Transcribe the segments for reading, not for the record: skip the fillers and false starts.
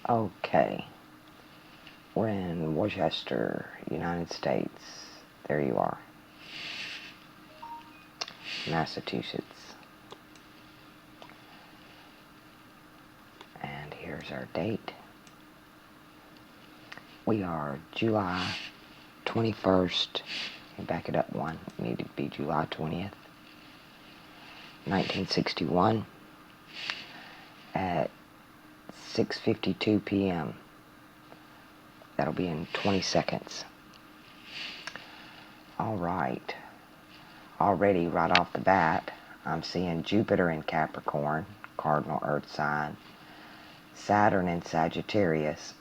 Okay, we're in Worcester, United States. There you are. Massachusetts. And here's our date. We are July 21st. Back it up one. It needed to be July 20th, 1961 at 6:52 p.m. That'll be in 20 seconds. All right. Already, right off the bat, I'm seeing Jupiter in Capricorn, cardinal Earth sign, Saturn in Sagittarius.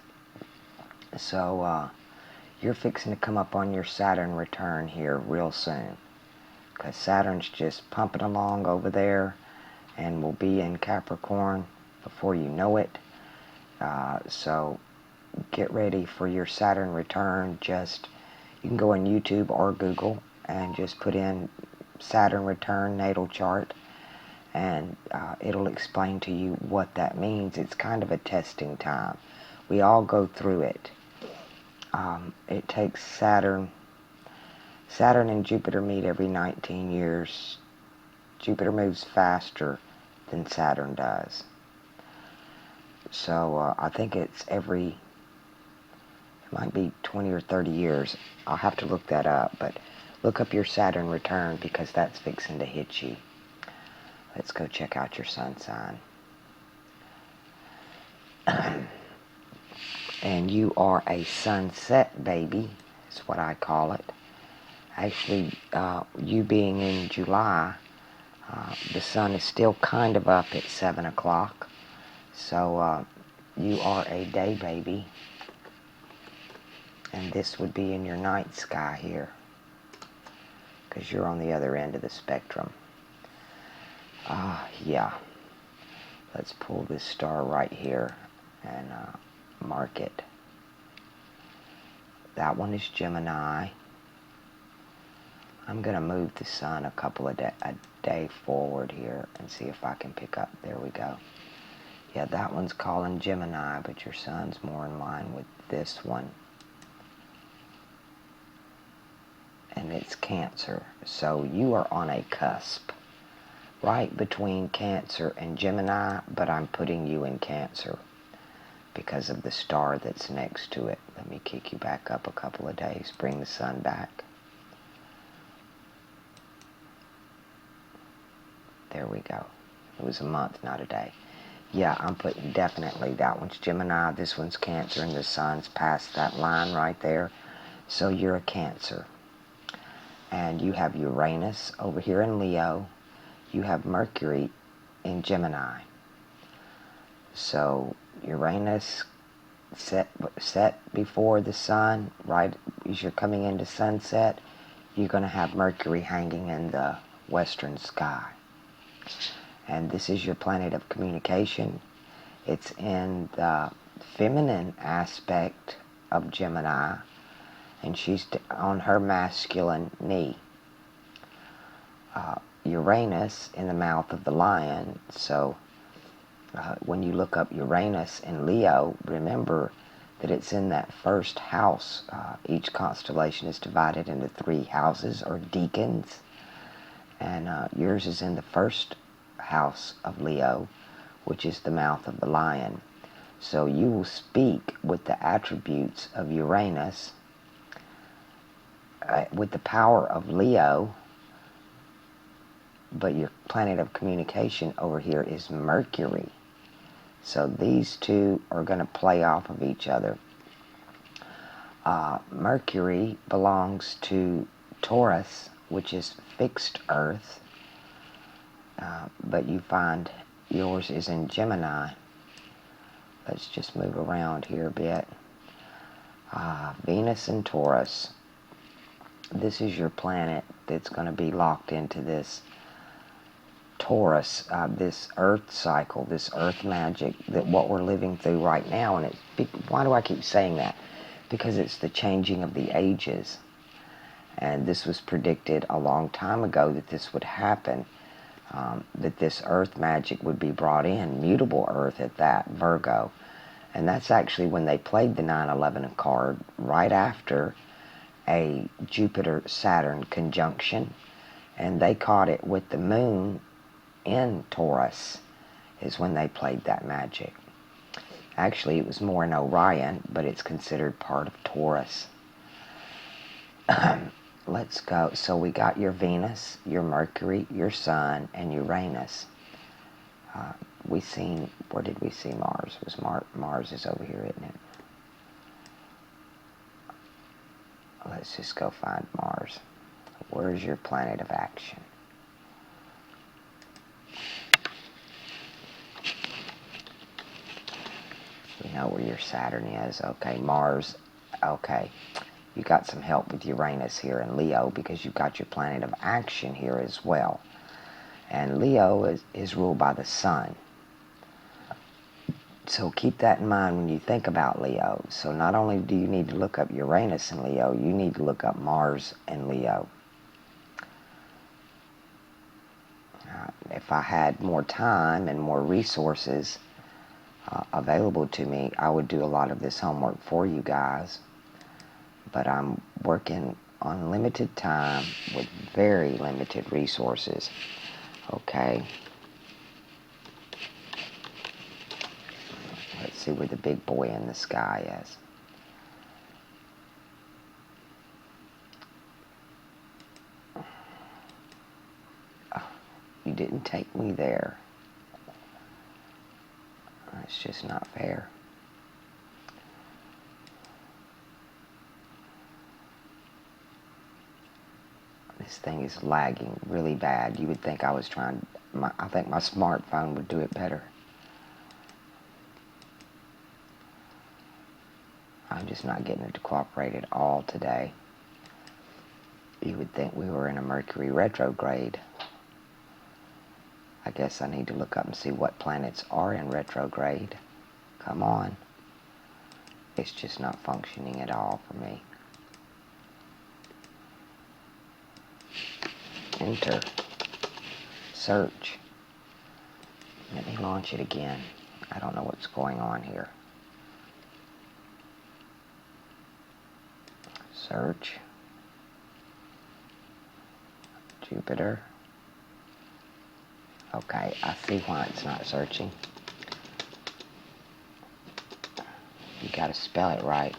So, you're fixing to come up on your Saturn return here real soon, because Saturn's just pumping along over there and will be in Capricorn before you know it. So get ready for your Saturn return. You can go on YouTube or Google and just put in Saturn return natal chart, and it'll explain to you what that means. It's kind of a testing time. We all go through it. It takes Saturn and Jupiter meet every 19 years. Jupiter moves faster than Saturn does. So I think it might be 20 or 30 years. I'll have to look that up, but look up your Saturn return, because that's fixing to hit you. Let's go check out your sun sign. And you are a sunset baby, is what I call it. Actually, you being in July, the sun is still kind of up at 7 o'clock. So you are a day baby. And this would be in your night sky here, because you're on the other end of the spectrum. Yeah. Let's pull this star right here and mark it. That one is Gemini. I'm going to move the sun a day forward here and see if I can pick up. There we go. Yeah, that one's calling Gemini, but your sun's more in line with this one. And it's Cancer. So you are on a cusp, right between Cancer and Gemini, but I'm putting you in Cancer because of the star that's next to it. Let me kick you back up a couple of days, bring the sun back. There we go. It was a month, not a day. Yeah, I'm putting definitely that one's Gemini, this one's Cancer, and the sun's past that line right there. So you're a Cancer. And you have Uranus over here in Leo. You have Mercury in Gemini. So Uranus set before the sun, right as you're coming into sunset, you're going to have Mercury hanging in the western sky. And this is your planet of communication. It's in the feminine aspect of Gemini, and she's on her masculine knee. Uranus in the mouth of the lion. So when you look up Uranus in Leo, remember that it's in that first house. Each constellation is divided into 3 houses, or decans. And yours is in the first house of Leo, which is the mouth of the lion. So you will speak with the attributes of Uranus, with the power of Leo, but your planet of communication over here is Mercury. So these two are going to play off of each other. Mercury belongs to Taurus, which is fixed Earth, but you find yours is in Gemini. Let's just move around here a bit. Venus and Taurus. This is your planet that's going to be locked into this Taurus, this Earth cycle, this Earth magic, that what we're living through right now. And why do I keep saying that? Because it's the changing of the ages. And this was predicted a long time ago that this would happen, that this Earth magic would be brought in, mutable Earth at that, Virgo. And that's actually when they played the 9/11 card, right after a Jupiter-Saturn conjunction, and they caught it with the moon in Taurus, is when they played that magic. Actually, it was more in Orion, but it's considered part of Taurus. Let's go. So we got your Venus, your Mercury, your Sun, and Uranus. Where did we see Mars? Mars is over here, isn't it? Let's just go find Mars. Where's your planet of action? We know where your Saturn is. Okay, Mars. Okay, you got some help with Uranus here in Leo because you've got your planet of action here as well. And Leo is ruled by the Sun. So keep that in mind when you think about Leo. So not only do you need to look up Uranus in Leo, you need to look up Mars in Leo. If I had more time and more resources available to me, I would do a lot of this homework for you guys. But I'm working on limited time with very limited resources. Okay. Let's see where the big boy in the sky is. Oh, you didn't take me there. That's just not fair. This thing is lagging really bad. You would think I was trying... I think my smartphone would do it better. I'm just not getting it to cooperate at all today. You would think we were in a Mercury retrograde. I guess I need to look up and see what planets are in retrograde. Come on. It's just not functioning at all for me. Enter. Search. Let me launch it again. I don't know what's going on here. Search. Jupiter. Okay, I see why it's not searching. You gotta spell it right.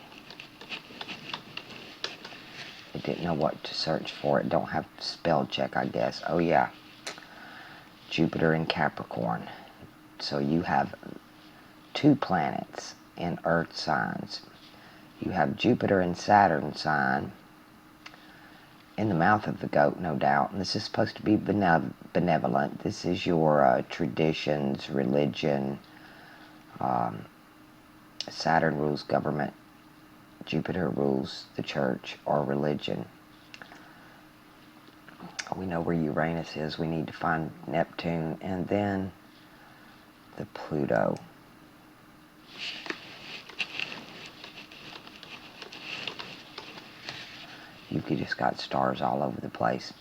It didn't know what to search for. It don't have spell check, I guess. Oh yeah. Jupiter in Capricorn. So you have two planets in Earth signs. You have Jupiter and Saturn sign in the mouth of the goat, no doubt. And this is supposed to be benevolent. This is your traditions, religion. Saturn rules government. Jupiter rules the church or religion. We know where Uranus is. We need to find Neptune and then the Pluto. You just got stars all over the place.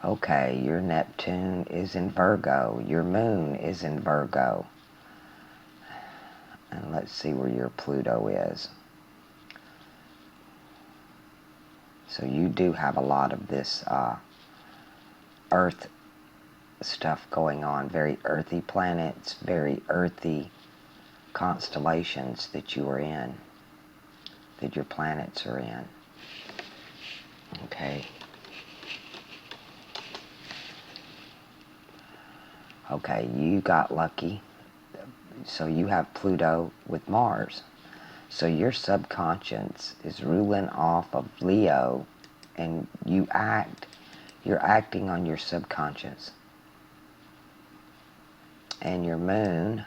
Okay, your Neptune is in Virgo. Your moon is in Virgo. And let's see where your Pluto is. So you do have a lot of this Earth stuff going on. Very earthy planets, very earthy constellations that you are in, that your planets are in. Okay. Okay, you got lucky. So you have Pluto with Mars. So your subconscious is ruling off of Leo, and you're acting on your subconscious. And your moon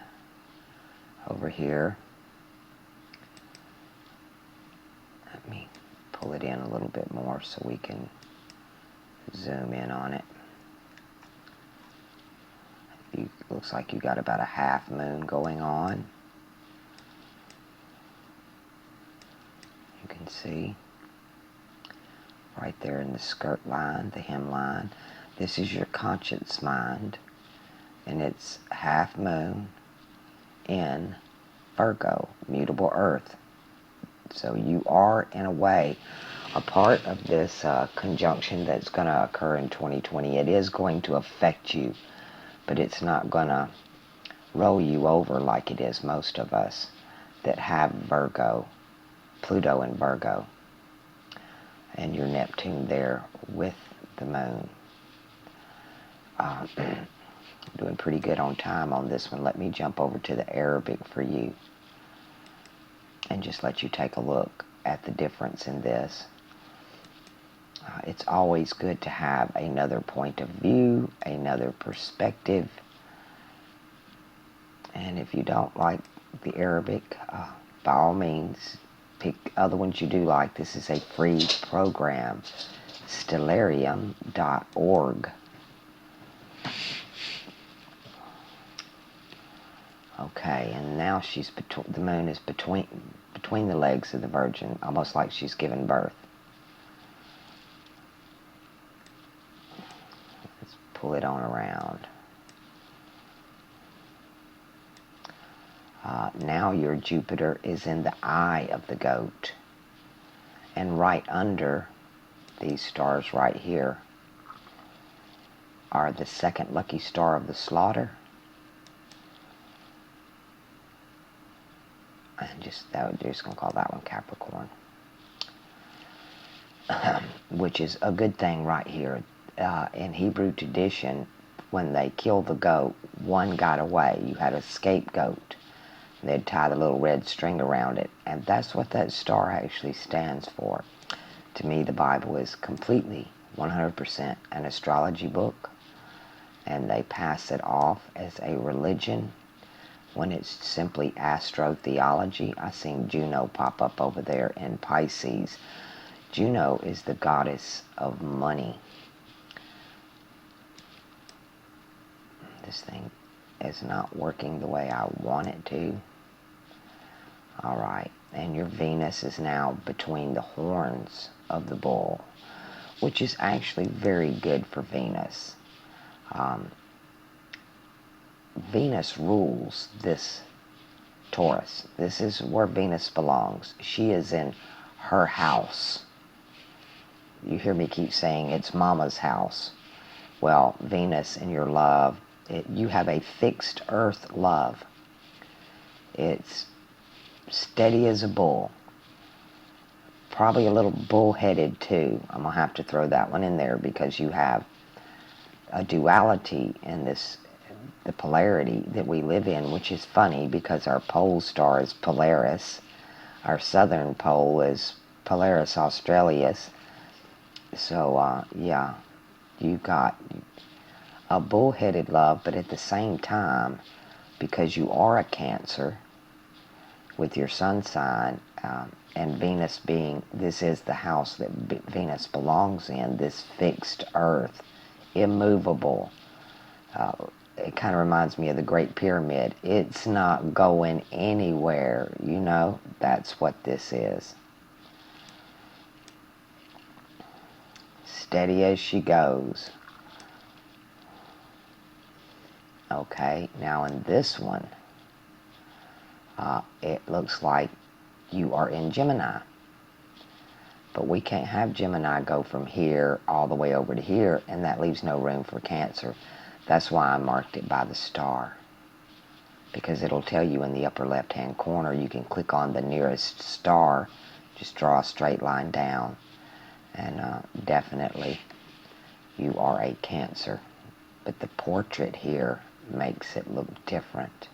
over here, let me pull it in a little bit more so we can zoom in on it. Looks like you got about a half moon going on. You can see right there in the skirt line, the hemline. This is your conscious mind, and it's half moon in Virgo, mutable earth. So you are, in a way, a part of this conjunction that's going to occur in 2020. It is going to affect you, but it's not going to roll you over like it is most of us that have Virgo, Pluto in Virgo, and your Neptune there with the moon. Doing pretty good on time on this one. Let me jump over to the Arabic for you and just let you take a look at the difference in this. It's always good to have another point of view, another perspective. And if you don't like the Arabic, by all means, pick other ones you do like. This is a free program, Stellarium.org. Okay, and now the moon is between the legs of the Virgin, almost like she's given birth. Let's pull it on around. Now your Jupiter is in the eye of the goat. And right under these stars right here are the second lucky star of the slaughter. And just going to call that one Capricorn. Which is a good thing right here. In Hebrew tradition, when they killed the goat, one got away. You had a scapegoat. They'd tie the little red string around it, and that's what that star actually stands for. To me, the Bible is completely 100% an astrology book, and they pass it off as a religion when it's simply astrotheology. I seen Juno pop up over there in Pisces. Juno is the goddess of money. This thing is not working the way I want it to. Alright, and your Venus is now between the horns of the bull, which is actually very good for Venus. Venus rules this Taurus. This is where Venus belongs. She is in her house. You hear me keep saying it's Mama's house. Well, Venus in your love, you have a fixed earth love. It's steady as a bull. Probably a little bull-headed too. I'm going to have to throw that one in there because you have a duality in this, the polarity that we live in, which is funny because our pole star is Polaris. Our southern pole is Polaris Australis. So, yeah, you got a bull-headed love, but at the same time, because you are a Cancer with your sun sign, and Venus being, this is the house that Venus belongs in, this fixed earth, immovable. It kind of reminds me of the Great Pyramid. It's not going anywhere, you know. That's what this is. Steady as she goes. Okay, now in this one, it looks like you are in Gemini. But we can't have Gemini go from here all the way over to here, and that leaves no room for Cancer. That's why I marked it by the star. Because it'll tell you in the upper left-hand corner, you can click on the nearest star, just draw a straight line down, and definitely you are a Cancer. But the portrait here makes it look different.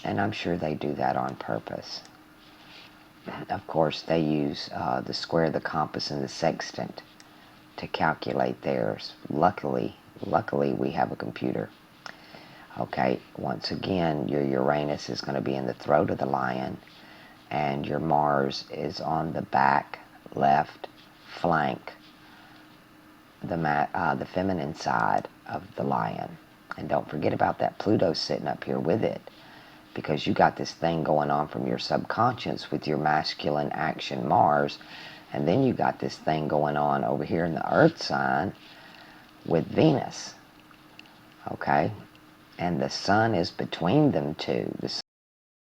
And I'm sure they do that on purpose. Of course, they use the square, the compass, and the sextant to calculate theirs. Luckily, we have a computer. Okay, once again, your Uranus is going to be in the throat of the lion, and your Mars is on the back left flank, the feminine side of the lion. And don't forget about that Pluto sitting up here with it, because you got this thing going on from your subconscious with your masculine action Mars, and then you got this thing going on over here in the Earth sign with Venus. Okay, and the Sun is between them two.